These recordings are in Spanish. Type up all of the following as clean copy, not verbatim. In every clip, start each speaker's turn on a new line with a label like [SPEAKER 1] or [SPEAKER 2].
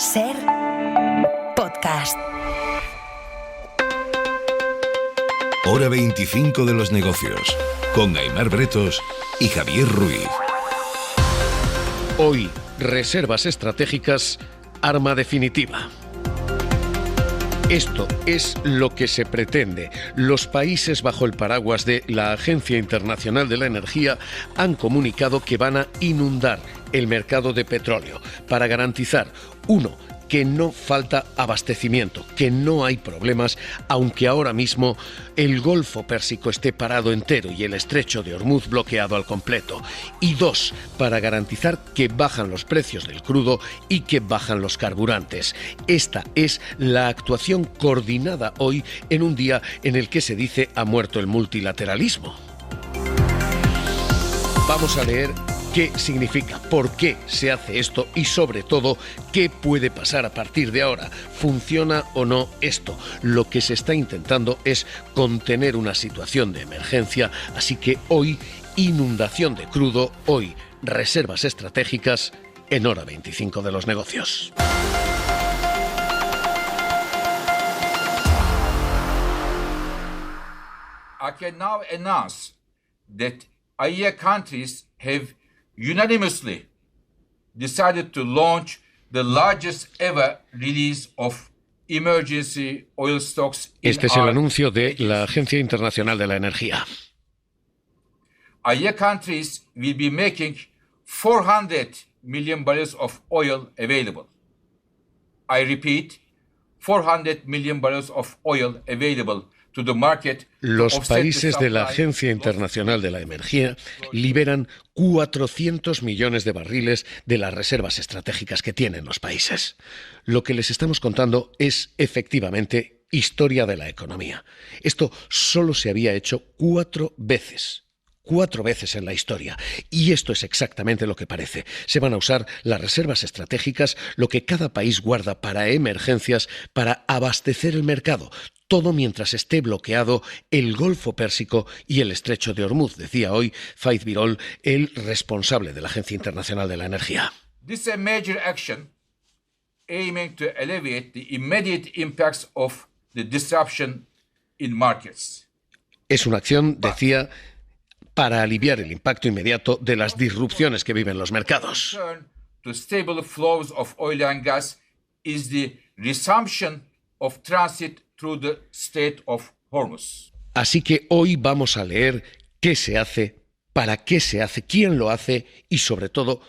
[SPEAKER 1] SER Podcast.
[SPEAKER 2] Hora 25 de los negocios, con Aimar Bretos y Javier Ruiz.
[SPEAKER 3] Hoy, reservas estratégicas, arma definitiva. Esto es lo que se pretende. Los países bajo el paraguas de la Agencia Internacional de la Energía han comunicado que van a inundar el mercado de petróleo para garantizar, uno, que no falta abastecimiento, que no hay problemas, aunque ahora mismo el Golfo Pérsico esté parado entero y el Estrecho de Hormuz bloqueado al completo. Y dos, para garantizar que bajan los precios del crudo y que bajan los carburantes. Esta es la actuación coordinada hoy en un día en el que se dice ha muerto el multilateralismo. Vamos a leer qué significa, por qué se hace esto y sobre todo qué puede pasar a partir de ahora. ¿Funciona o no esto? Lo que se está intentando es contener una situación de emergencia, así que hoy inundación de crudo, hoy reservas estratégicas en Hora 25 de los negocios.
[SPEAKER 4] I can now announce that IEA countries have unanimously decided to launch the largest ever release of emergency oil stocks.
[SPEAKER 3] Este es el anuncio de la Agencia Internacional de la Energía.
[SPEAKER 4] IEA countries will be making 400 million barrels of oil available. I repeat, 400 million barrels of oil available.
[SPEAKER 3] Los países de la Agencia Internacional de la Energía liberan 400 millones de barriles de las reservas estratégicas que tienen los países. Lo que les estamos contando es efectivamente historia de la economía. Esto solo se había hecho 4 veces. 4 veces en la historia. Y esto es exactamente lo que parece. Se van a usar las reservas estratégicas, lo que cada país guarda para emergencias, para abastecer el mercado. Todo mientras esté bloqueado el Golfo Pérsico y el Estrecho de Hormuz, decía hoy Faith Birol, el responsable de la Agencia Internacional de la Energía.
[SPEAKER 4] This is a major action aiming to alleviate the immediate impacts of the disruption in markets.
[SPEAKER 3] Es una acción, decía, para aliviar el impacto inmediato de las disrupciones que viven los mercados.
[SPEAKER 4] To stable flows of oil and gas is the resumption of transit through the Strait of Hormuz.
[SPEAKER 3] Así que hoy vamos a leer qué se hace, para qué se hace, quién lo hace y sobre todo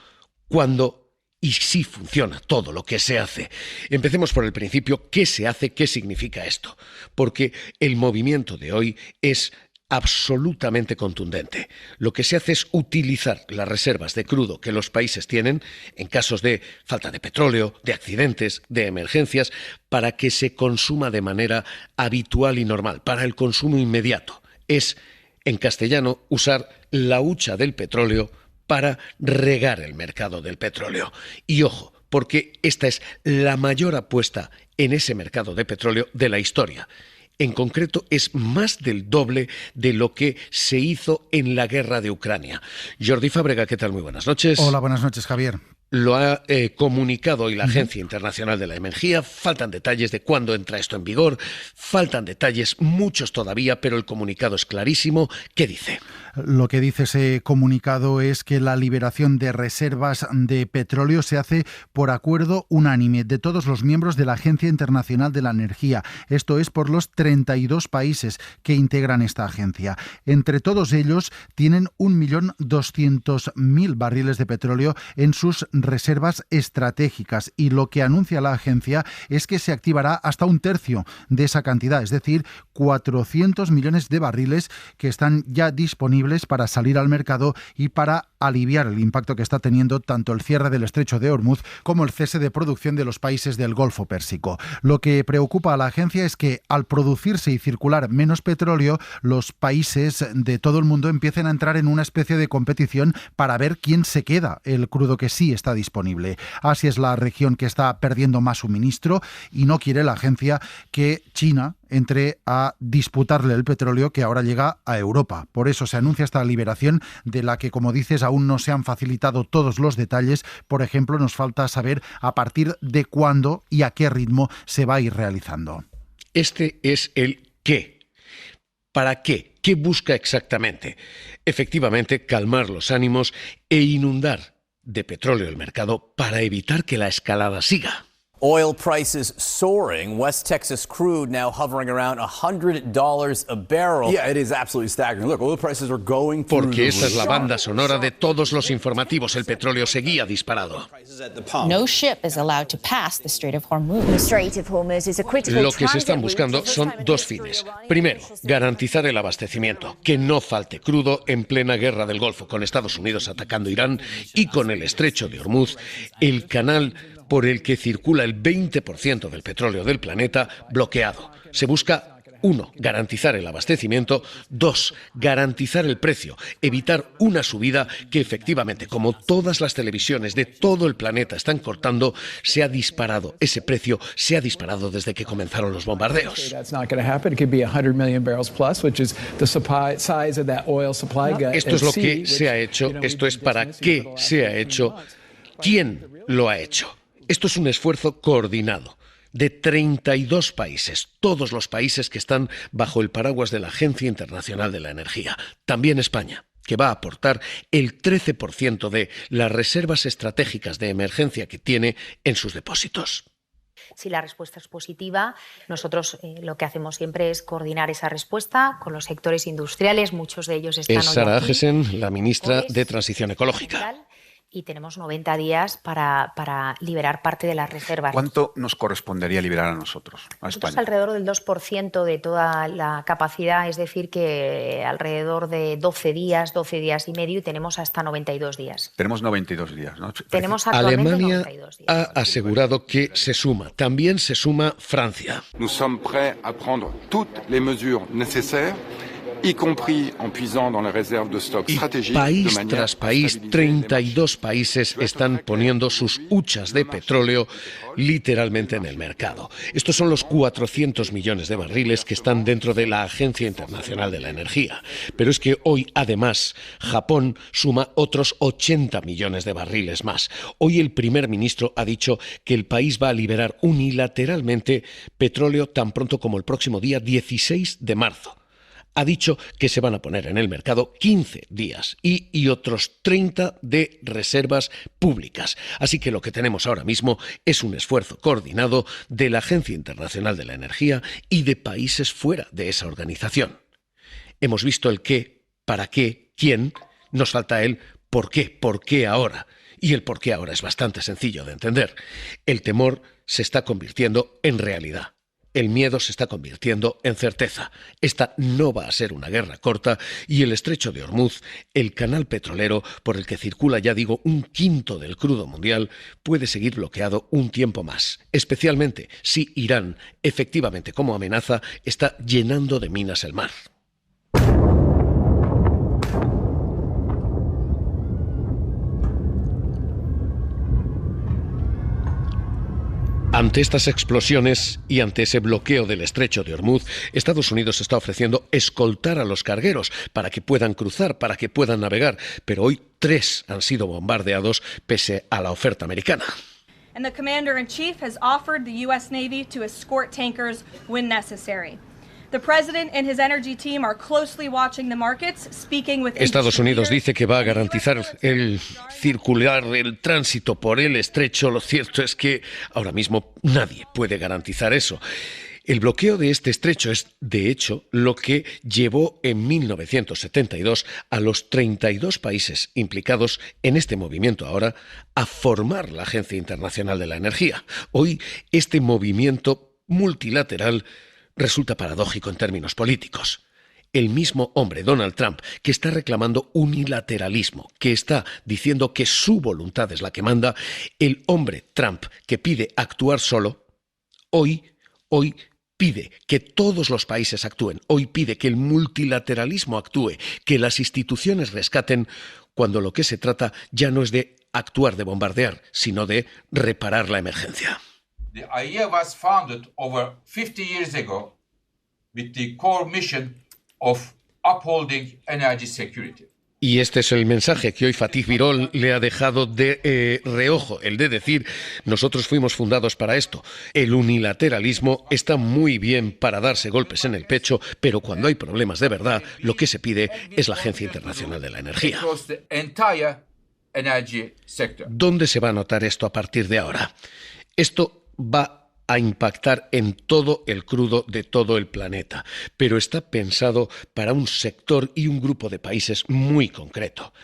[SPEAKER 3] cuándo y si funciona todo lo que se hace. Empecemos por el principio, ¿qué se hace? ¿Qué significa esto? Porque el movimiento de hoy es absolutamente contundente. Lo que se hace es utilizar las reservas de crudo que los países tienen en casos de falta de petróleo, de accidentes, de emergencias, para que se consuma de manera habitual y normal, para el consumo inmediato. Es, en castellano, usar la hucha del petróleo para regar el mercado del petróleo. Y ojo, porque esta es la mayor apuesta en ese mercado de petróleo de la historia. En concreto, es más del doble de lo que se hizo en la guerra de Ucrania. Jordi Fábrega, ¿qué tal? Muy buenas noches.
[SPEAKER 5] Hola, buenas noches, Javier.
[SPEAKER 3] Lo ha comunicado hoy la Agencia Internacional de la Energía. Faltan detalles de cuándo entra esto en vigor. Faltan detalles, muchos todavía, pero el comunicado es clarísimo. ¿Qué dice?
[SPEAKER 5] Lo que dice ese comunicado es que la liberación de reservas de petróleo se hace por acuerdo unánime de todos los miembros de la Agencia Internacional de la Energía. Esto es por los 32 países que integran esta agencia. Entre todos ellos tienen 1.200.000 barriles de petróleo en sus reservas estratégicas y lo que anuncia la agencia es que se activará hasta 1/3 de esa cantidad, es decir, 400 millones de barriles que están ya disponibles para salir al mercado y para aliviar el impacto que está teniendo tanto el cierre del Estrecho de Hormuz como el cese de producción de los países del Golfo Pérsico. Lo que preocupa a la agencia es que al producirse y circular menos petróleo, los países de todo el mundo empiecen a entrar en una especie de competición para ver quién se queda el crudo que sí está está disponible. Asia es la región que está perdiendo más suministro y no quiere la agencia que China entre a disputarle el petróleo que ahora llega a Europa. Por eso se anuncia esta liberación de la que, como dices, aún no se han facilitado todos los detalles. Por ejemplo, nos falta saber a partir de cuándo y a qué ritmo se va a ir realizando.
[SPEAKER 3] Este es el qué. ¿Para qué? ¿Qué busca exactamente? Efectivamente, calmar los ánimos e inundar de petróleo el mercado para evitar que la escalada siga.
[SPEAKER 6] Oil prices soaring. West Texas crude now hovering around $100 a barrel.
[SPEAKER 7] Yeah, it is absolutely staggering. Look, oil prices are going through.
[SPEAKER 3] Porque esa es la banda sonora de todos los informativos. El petróleo seguía disparado.
[SPEAKER 1] No ship is allowed to pass the Strait of Hormuz.
[SPEAKER 3] Lo que se están buscando son dos fines. Primero, garantizar el abastecimiento, que no falte crudo en plena guerra del Golfo, con Estados Unidos atacando Irán y con el estrecho de Hormuz, el canal por el que circula el 20% del petróleo del planeta, bloqueado. Se busca, 1, garantizar el abastecimiento, 2, garantizar el precio, evitar una subida que efectivamente, como todas las televisiones de todo el planeta están cortando, se ha disparado. Ese precio se ha disparado desde que comenzaron los bombardeos. Esto es lo que se ha hecho, esto es para qué se ha hecho, quién lo ha hecho. Esto es un esfuerzo coordinado de 32 países, todos los países que están bajo el paraguas de la Agencia Internacional de la Energía, también España, que va a aportar el 13% de las reservas estratégicas de emergencia que tiene en sus depósitos.
[SPEAKER 8] Si la respuesta es positiva, nosotros lo que hacemos siempre es coordinar esa respuesta con los sectores industriales, muchos de ellos están
[SPEAKER 3] hoy aquí. Es Sara Agesen, la ministra de Transición Ecológica.
[SPEAKER 8] Y tenemos 90 días para liberar parte de las reservas.
[SPEAKER 9] ¿Cuánto nos correspondería liberar a nosotros, a España?
[SPEAKER 8] Alrededor del 2% de toda la capacidad, es decir, que alrededor de 12 días y medio, y tenemos hasta 92 días.
[SPEAKER 9] Tenemos 92 días, ¿no?
[SPEAKER 8] Tenemos actualmente
[SPEAKER 3] Alemania
[SPEAKER 8] 92 días.
[SPEAKER 3] ha asegurado que se suma. También se suma Francia.
[SPEAKER 10] Nous sommes prêts à prendre toutes les mesures nécessaires, y compris en puisant dans les réserves de stock stratégiques.
[SPEAKER 3] País tras país, 32 países están poniendo sus huchas de petróleo literalmente en el mercado. Estos son los 400 millones de barriles que están dentro de la Agencia Internacional de la Energía. Pero es que hoy, además, Japón suma otros 80 millones de barriles más. Hoy el primer ministro ha dicho que el país va a liberar unilateralmente petróleo tan pronto como el próximo día 16 de marzo. Ha dicho que se van a poner en el mercado 15 días y otros 30 de reservas públicas. Así que lo que tenemos ahora mismo es un esfuerzo coordinado de la Agencia Internacional de la Energía y de países fuera de esa organización. Hemos visto el qué, para qué, quién, nos falta el por qué ahora. Y el por qué ahora es bastante sencillo de entender. El temor se está convirtiendo en realidad. El miedo se está convirtiendo en certeza. Esta no va a ser una guerra corta y el estrecho de Hormuz, el canal petrolero por el que circula, ya digo, un quinto del crudo mundial, puede seguir bloqueado un tiempo más, especialmente si Irán, efectivamente como amenaza, está llenando de minas el mar. Ante estas explosiones y ante ese bloqueo del estrecho de Hormuz, Estados Unidos está ofreciendo escoltar a los cargueros para que puedan cruzar, para que puedan navegar, pero hoy 3 han sido bombardeados pese a la oferta americana.
[SPEAKER 11] And the Commander-in-Chief has offered the U.S. Navy to escort tankers when necessary.
[SPEAKER 3] Estados Unidos dice que va a garantizar el circular, el tránsito por el estrecho. Lo cierto es que ahora mismo nadie puede garantizar eso. El bloqueo de este estrecho es, de hecho, lo que llevó en 1972 a los 32 países implicados en este movimiento ahora a formar la Agencia Internacional de la Energía. Hoy, este movimiento multilateral resulta paradójico en términos políticos. El mismo hombre, Donald Trump, que está reclamando unilateralismo, que está diciendo que su voluntad es la que manda, el hombre Trump que pide actuar solo, hoy pide que todos los países actúen, hoy pide que el multilateralismo actúe, que las instituciones rescaten, cuando lo que se trata ya no es de actuar, de bombardear, sino de reparar la emergencia.
[SPEAKER 4] The IAEA was founded over 50 years ago with the core mission of upholding energy security.
[SPEAKER 3] Y este es el mensaje que hoy Fatih Birol le ha dejado de reojo, el de decir, nosotros fuimos fundados para esto. El unilateralismo está muy bien para darse golpes en el pecho, pero cuando hay problemas de verdad, lo que se pide es la Agencia Internacional de la Energía. ¿Dónde se va a notar esto a partir de ahora? Esto va a impactar en todo el crudo de todo el planeta, pero está pensado para un sector y un grupo de países muy concreto.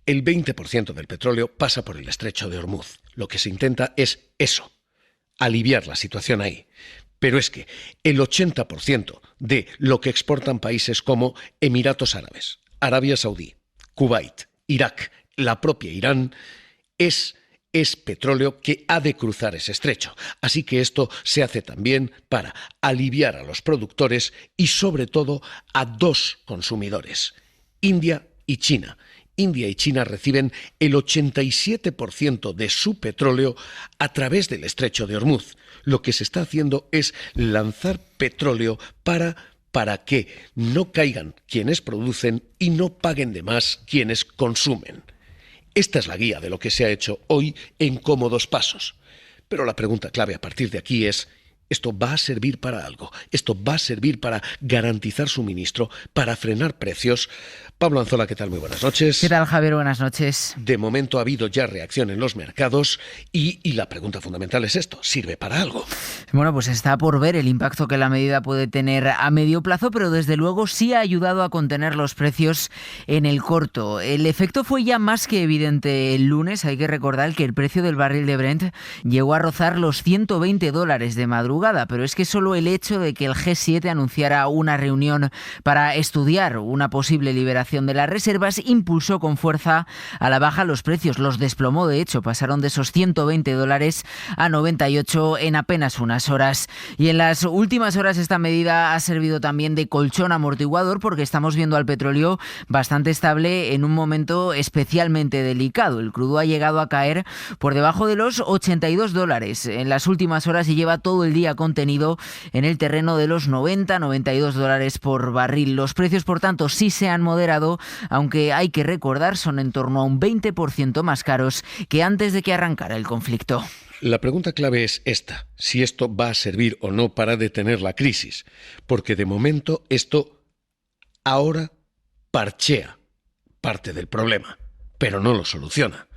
[SPEAKER 3] El 20% del petróleo pasa por el estrecho de Hormuz. Lo que se intenta es eso, aliviar la situación ahí. Pero es que el 80% de lo que exportan países como Emiratos Árabes, Arabia Saudí, Kuwait, Irak, la propia Irán, es petróleo que ha de cruzar ese estrecho. Así que esto se hace también para aliviar a los productores y sobre todo a dos consumidores, India y China. India y China reciben el 87% de su petróleo a través del estrecho de Hormuz. Lo que se está haciendo es lanzar petróleo para que no caigan quienes producen y no paguen de más quienes consumen. Esta es la guía de lo que se ha hecho hoy en cómodos pasos. Pero la pregunta clave a partir de aquí es, ¿esto va a servir para algo? ¿Esto va a servir para garantizar suministro, para frenar precios? Pablo Anzola, ¿qué tal? Muy buenas noches.
[SPEAKER 12] ¿Qué tal, Javier? Buenas noches.
[SPEAKER 3] De momento ha habido ya reacción en los mercados y la pregunta fundamental es esto, ¿sirve para algo?
[SPEAKER 12] Bueno, pues está por ver el impacto que la medida puede tener a medio plazo, pero desde luego sí ha ayudado a contener los precios en el corto. El efecto fue ya más que evidente el lunes. Hay que recordar que el precio del barril de Brent llegó a rozar los $120 de madrugada, pero es que solo el hecho de que el G7 anunciara una reunión para estudiar una posible liberación de las reservas impulsó con fuerza a la baja los precios. Los desplomó, de hecho, pasaron de esos $120 a 98 en apenas unas horas. Y en las últimas horas esta medida ha servido también de colchón amortiguador porque estamos viendo al petróleo bastante estable en un momento especialmente delicado. El crudo ha llegado a caer por debajo de los $82 en las últimas horas y lleva todo el día contenido en el terreno de los $90-92 por barril. Los precios, por tanto, sí se han moderado, aunque hay que recordar son en torno a un 20% más caros que antes de que arrancara el conflicto.
[SPEAKER 3] La pregunta clave es esta, si esto va a servir o no para detener la crisis, porque de momento esto ahora parchea parte del problema, pero no lo soluciona.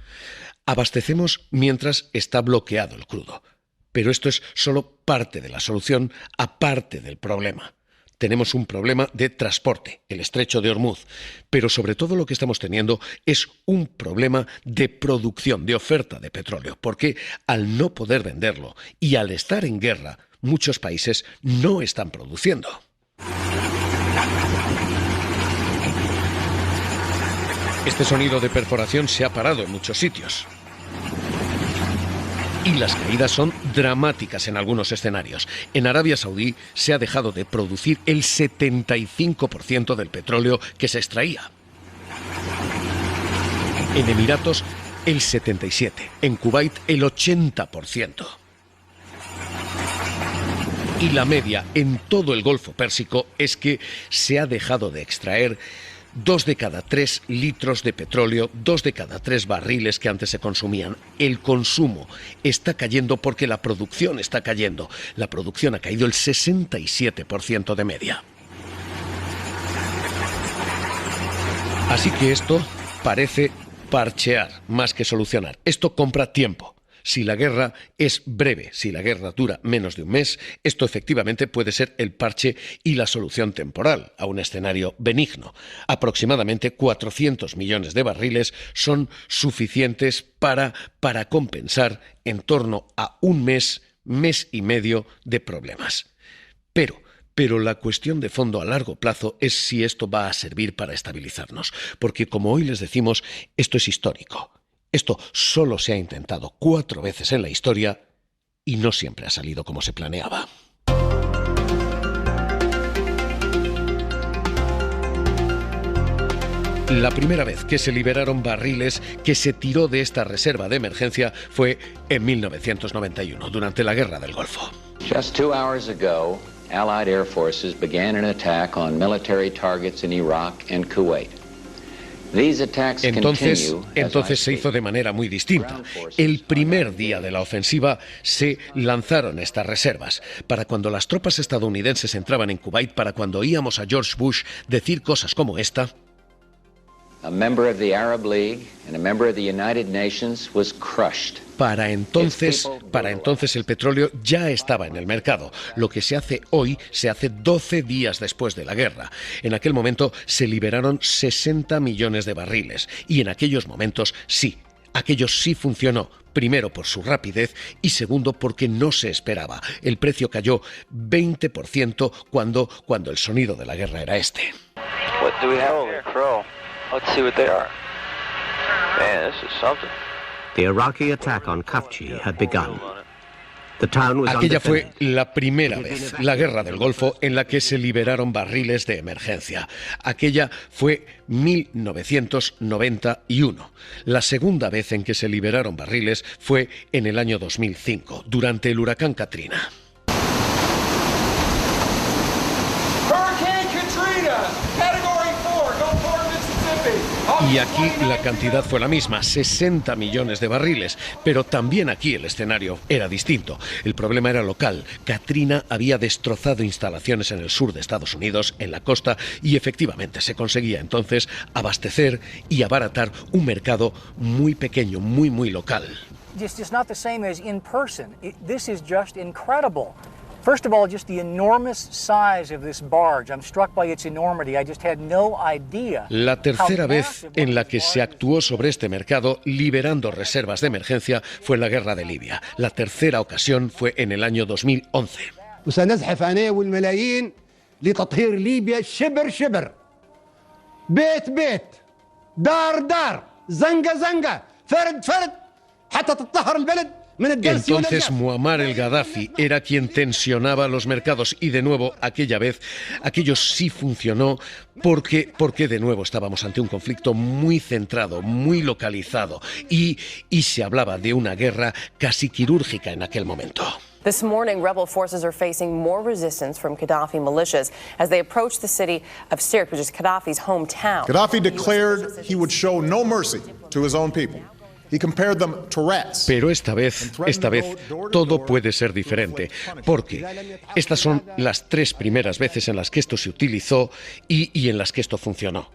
[SPEAKER 3] Abastecemos mientras está bloqueado el crudo, pero esto es solo parte de la solución, aparte del problema. Tenemos un problema de transporte, el estrecho de Hormuz, pero sobre todo lo que estamos teniendo es un problema de producción, de oferta de petróleo, porque al no poder venderlo y al estar en guerra, muchos países no están produciendo. Este sonido de perforación se ha parado en muchos sitios. Y las caídas son dramáticas en algunos escenarios. En Arabia Saudí se ha dejado de producir el 75% del petróleo que se extraía. En Emiratos, el 77%. En Kuwait, el 80%. Y la media en todo el Golfo Pérsico es que se ha dejado de extraer 2 de cada 3 litros de petróleo, 2 de cada 3 barriles que antes se consumían. El consumo está cayendo porque la producción está cayendo. La producción ha caído el 67% de media. Así que esto parece parchear más que solucionar. Esto compra tiempo. Si la guerra es breve, si la guerra dura menos de un mes, esto efectivamente puede ser el parche y la solución temporal a un escenario benigno. Aproximadamente 400 millones de barriles son suficientes para compensar en torno a un mes, mes y medio de problemas. Pero la cuestión de fondo a largo plazo es si esto va a servir para estabilizarnos, porque como hoy les decimos, esto es histórico. Esto solo se ha intentado 4 veces en la historia y no siempre ha salido como se planeaba. La primera vez que se liberaron barriles, que se tiró de esta reserva de emergencia, fue en 1991, durante la Guerra del Golfo.
[SPEAKER 13] Just 2 hours ago, Allied air forces began an attack on military targets in Iraq and Kuwait.
[SPEAKER 3] Entonces se hizo de manera muy distinta. El primer día de la ofensiva se lanzaron estas reservas. Para cuando las tropas estadounidenses entraban en Kuwait, para cuando oíamos a George Bush decir cosas como esta,
[SPEAKER 13] a member of the Arab League and a member of the United Nations was crushed.
[SPEAKER 3] Para entonces el petróleo ya estaba en el mercado. Lo que se hace hoy se hace 12 días después de la guerra. En aquel momento se liberaron 60 millones de barriles. Y en aquellos momentos sí, aquello sí funcionó. Primero por su rapidez y segundo porque no se esperaba. El precio cayó 20% cuando el sonido de la guerra era este.
[SPEAKER 14] What do we have here? Crow. Let's see what they are. Man, this is something.
[SPEAKER 15] The Iraqi attack on Kafji had begun. The town was
[SPEAKER 3] Aquella fue la primera vez, la Guerra del Golfo, en la que se liberaron barriles de emergencia. Aquella fue 1991. La segunda vez en que se liberaron barriles fue en el año 2005, durante el huracán Katrina. Y aquí la cantidad fue la misma, 60 millones de barriles, pero también aquí el escenario era distinto. El problema era local. Katrina había destrozado instalaciones en el sur de Estados Unidos, en la costa, y efectivamente se conseguía entonces abastecer y abaratar un mercado muy pequeño, muy local.
[SPEAKER 16] It's not the same as in person. This is just incredible. First of all, just the enormous size of this barge. I'm struck by its enormity. I just had no idea.
[SPEAKER 3] La tercera vez en la que se actuó sobre este mercado liberando reservas de emergencia fue en la guerra de Libia. La tercera ocasión fue en el año 2011.
[SPEAKER 17] وسنزحف أنا والملايين لتطهير ليبيا شبر شبر بيت بيت دار دار زنقة زنقة فرد فرد حتى تطهر البلد.
[SPEAKER 3] Entonces Muammar el Gaddafi era quien tensionaba los mercados y de nuevo aquella vez aquello sí funcionó porque de nuevo estábamos ante un conflicto muy centrado, muy localizado y se hablaba de una guerra casi quirúrgica en aquel momento.
[SPEAKER 18] This morning, rebel forces are facing more resistance from Gaddafi militias as they approach the city of Sirte, which is Gaddafi's hometown.
[SPEAKER 19] Gaddafi declared he would show no mercy to his own people.
[SPEAKER 3] Pero esta vez todo puede ser diferente, porque estas son las 3 primeras veces en las que esto se utilizó y en las que esto funcionó.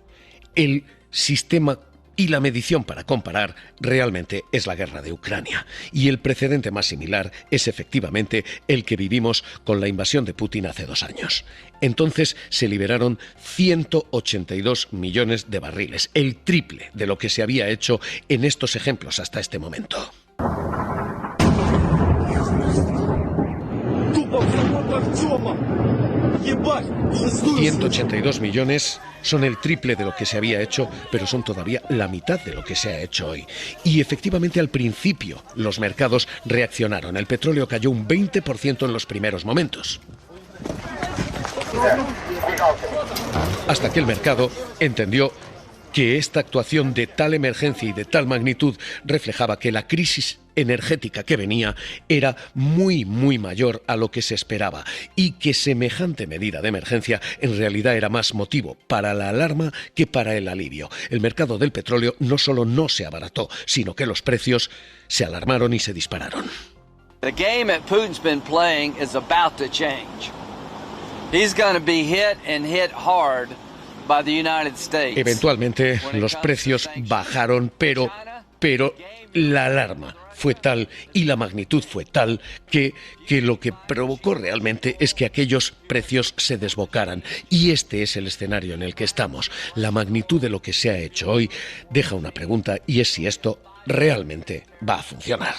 [SPEAKER 3] El sistema y la medición para comparar realmente es la guerra de Ucrania. Y el precedente más similar es efectivamente el que vivimos con la invasión de Putin hace 2 años. Entonces se liberaron 182 millones de barriles, el triple de lo que se había hecho en estos ejemplos hasta este momento. 182 millones son el triple de lo que se había hecho, pero son todavía la mitad de lo que se ha hecho hoy. Y efectivamente al principio los mercados reaccionaron. El petróleo cayó un 20% en los primeros momentos. Hasta que el mercado entendió que esta actuación de tal emergencia y de tal magnitud reflejaba que la crisis energética que venía era muy mayor a lo que se esperaba y que semejante medida de emergencia en realidad era más motivo para la alarma que para el alivio. El mercado del petróleo no solo no se abarató, sino que los precios se alarmaron y se dispararon.
[SPEAKER 14] The game that Putin's been playing is about to change. He's going to be hit and hit hard by the United States.
[SPEAKER 3] Eventualmente los precios bajaron, pero la alarma fue tal y la magnitud fue tal que lo que provocó realmente es que aquellos precios se desbocaran. Y este es el escenario en el que estamos. La magnitud de lo que se ha hecho hoy deja una pregunta y es si esto realmente va a funcionar.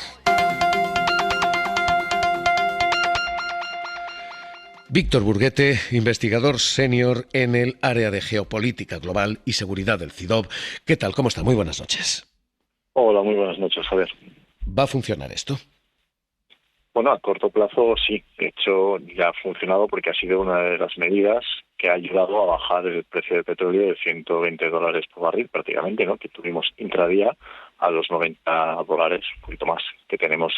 [SPEAKER 3] Víctor Burguete, investigador senior en el área de geopolítica global y seguridad del CIDOB. ¿Qué tal? ¿Cómo está? Muy buenas noches.
[SPEAKER 20] Hola, muy buenas noches, Javier.
[SPEAKER 3] ¿Va a funcionar esto?
[SPEAKER 20] Bueno, a corto plazo sí. De hecho, ya ha funcionado porque ha sido una de las medidas que ha ayudado a bajar el precio del petróleo de $120 por barril prácticamente, ¿no? Que tuvimos intradía a los $90, un poquito más, que tenemos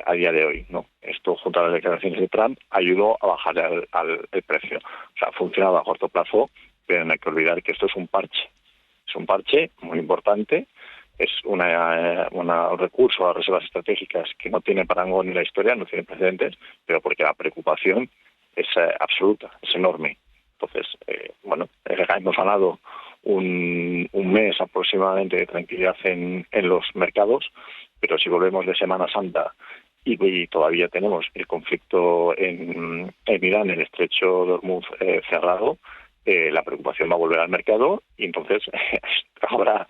[SPEAKER 20] a día de hoy, ¿no? Esto, junto a las declaraciones de Trump, ayudó a bajar el precio. O sea, ha funcionado a corto plazo, pero no hay que olvidar que esto es un parche. Es un parche muy importante, es un recurso a reservas estratégicas que no tiene parangón en la historia, no tiene precedentes, pero porque la preocupación es absoluta, es enorme. Entonces, hemos ganado un mes aproximadamente de tranquilidad en los mercados, pero si volvemos de Semana Santa y todavía tenemos el conflicto en Irán, el estrecho de Hormuz cerrado, la preocupación va a volver al mercado y entonces habrá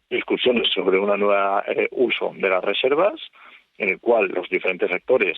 [SPEAKER 20] discusiones sobre una nueva uso de las reservas, en el cual los diferentes sectores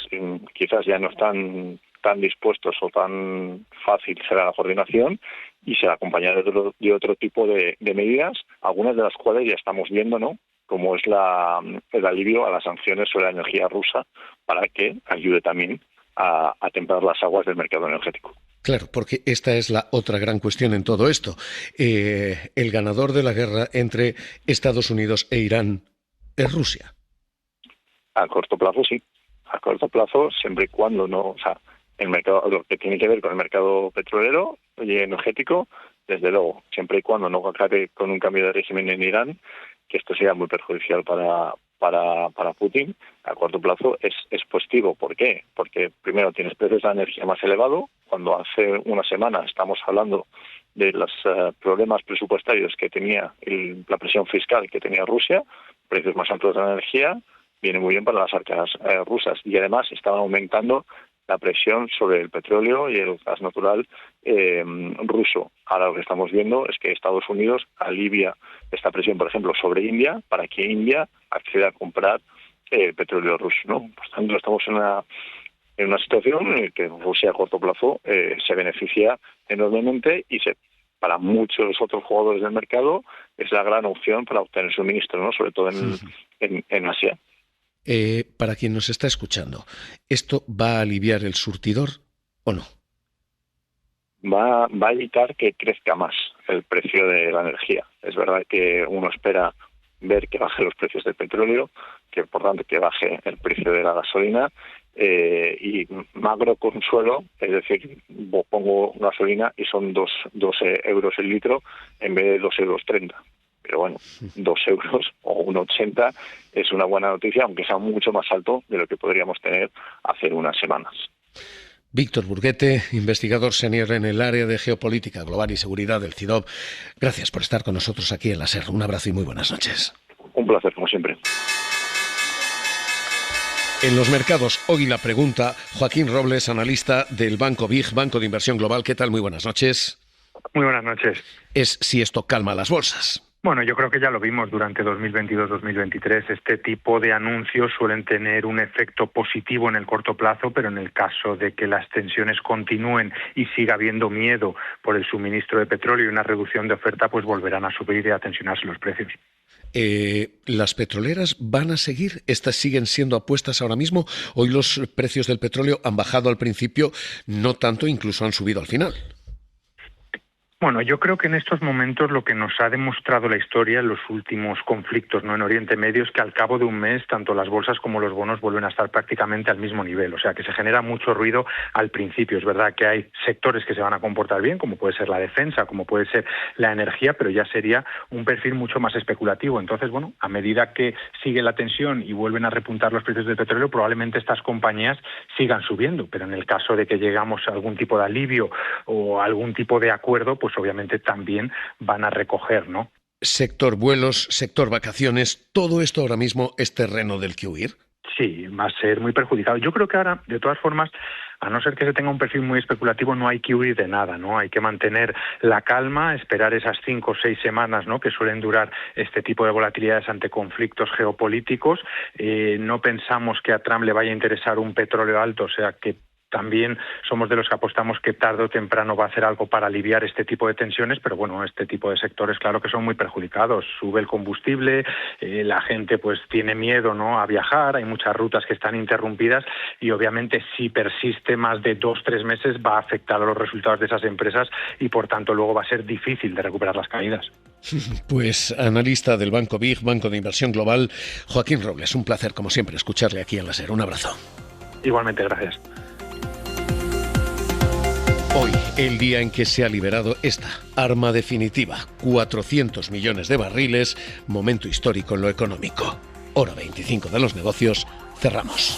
[SPEAKER 20] quizás ya no están tan dispuestos o tan fácil será la coordinación y será acompañada de otro tipo de medidas, algunas de las cuales ya estamos viendo, ¿no? Como es el alivio a las sanciones sobre la energía rusa para que ayude también a templar las aguas del mercado energético.
[SPEAKER 3] Claro, porque esta es la otra gran cuestión en todo esto. El ganador de la guerra entre Estados Unidos e Irán es Rusia.
[SPEAKER 20] A corto plazo sí. A corto plazo, siempre y cuando no, o sea, el mercado, lo que tiene que ver con el mercado petrolero y energético, desde luego, siempre y cuando no acabe con un cambio de régimen en Irán, que esto sea muy perjudicial para Putin, a corto plazo es positivo. ¿Por qué? Porque primero tienes precios de la energía más elevados, cuando hace una semana estamos hablando de los problemas presupuestarios que tenía la presión fiscal que tenía Rusia, precios más altos de la energía, viene muy bien para las arcas rusas y además estaban aumentando la presión sobre el petróleo y el gas natural ruso. Ahora lo que estamos viendo es que Estados Unidos alivia esta presión, por ejemplo, sobre India, para que India acceda a comprar el petróleo ruso, ¿no? Por tanto, estamos en una situación en la que Rusia a corto plazo se beneficia enormemente y para muchos otros jugadores del mercado es la gran opción para obtener suministro, ¿no? Sobre todo en Asia.
[SPEAKER 3] Para quien nos está escuchando, ¿esto va a aliviar el surtidor o no?
[SPEAKER 20] Va a evitar que crezca más el precio de la energía. Es verdad que uno espera ver que bajen los precios del petróleo, que por tanto que baje el precio de la gasolina y magro consuelo, es decir, pongo gasolina y son 2 euros el litro en vez de 2,30 euros. Pero bueno, 2 euros o 1,80 es una buena noticia, aunque sea mucho más alto de lo que podríamos tener hace unas semanas.
[SPEAKER 3] Víctor Burguete, investigador senior en el área de geopolítica global y seguridad del CIDOB. Gracias por estar con nosotros aquí en la SER. Un abrazo y muy buenas noches.
[SPEAKER 20] Un placer, como siempre.
[SPEAKER 3] En los mercados, hoy la pregunta, Joaquín Robles, analista del Banco BIG, Banco de Inversión Global. ¿Qué tal? Muy buenas noches.
[SPEAKER 21] Muy buenas noches.
[SPEAKER 3] Es si esto calma las bolsas.
[SPEAKER 21] Bueno, yo creo que ya lo vimos durante 2022-2023. Este tipo de anuncios suelen tener un efecto positivo en el corto plazo, pero en el caso de que las tensiones continúen y siga habiendo miedo por el suministro de petróleo y una reducción de oferta, pues volverán a subir y a tensionarse los precios.
[SPEAKER 3] ¿Las petroleras van a seguir? ¿Estas siguen siendo apuestas ahora mismo? Hoy los precios del petróleo han bajado al principio, no tanto, incluso han subido al final.
[SPEAKER 21] Bueno, yo creo que en estos momentos lo que nos ha demostrado la historia en los últimos conflictos, ¿no?, en Oriente Medio es que al cabo de un mes tanto las bolsas como los bonos vuelven a estar prácticamente al mismo nivel. O sea, que se genera mucho ruido al principio. Es verdad que hay sectores que se van a comportar bien, como puede ser la defensa, como puede ser la energía, pero ya sería un perfil mucho más especulativo. Entonces, bueno, a medida que sigue la tensión y vuelven a repuntar los precios del petróleo, probablemente estas compañías sigan subiendo. Pero en el caso de que llegamos a algún tipo de alivio o algún tipo de acuerdo, pues obviamente también van a recoger, ¿no?
[SPEAKER 3] Sector vuelos, sector vacaciones, ¿todo esto ahora mismo es terreno del que huir?
[SPEAKER 21] Sí, va a ser muy perjudicado. Yo creo que ahora, de todas formas, a no ser que se tenga un perfil muy especulativo, no hay que huir de nada, ¿no? Hay que mantener la calma, esperar esas 5 o 6 semanas, ¿no?, que suelen durar este tipo de volatilidades ante conflictos geopolíticos. No pensamos que a Trump le vaya a interesar un petróleo alto, o sea que también somos de los que apostamos que tarde o temprano va a hacer algo para aliviar este tipo de tensiones, pero bueno, este tipo de sectores claro que son muy perjudicados. Sube el combustible, la gente pues tiene miedo, ¿no?, a viajar, hay muchas rutas que están interrumpidas y obviamente si persiste más de 2-3 meses va a afectar a los resultados de esas empresas y por tanto luego va a ser difícil de recuperar las caídas.
[SPEAKER 3] Pues analista del Banco BIG, Banco de Inversión Global, Joaquín Robles, un placer como siempre escucharle aquí en La SER. Un abrazo.
[SPEAKER 21] Igualmente, gracias.
[SPEAKER 3] Hoy, el día en que se ha liberado esta arma definitiva, 400 millones de barriles, momento histórico en lo económico. Hora 25 de los negocios, cerramos.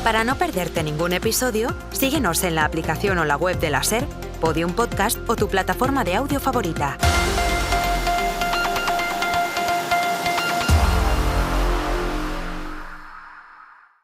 [SPEAKER 2] Para no perderte ningún episodio, síguenos en la aplicación o la web de La SER, Podium Podcast o tu plataforma de audio favorita.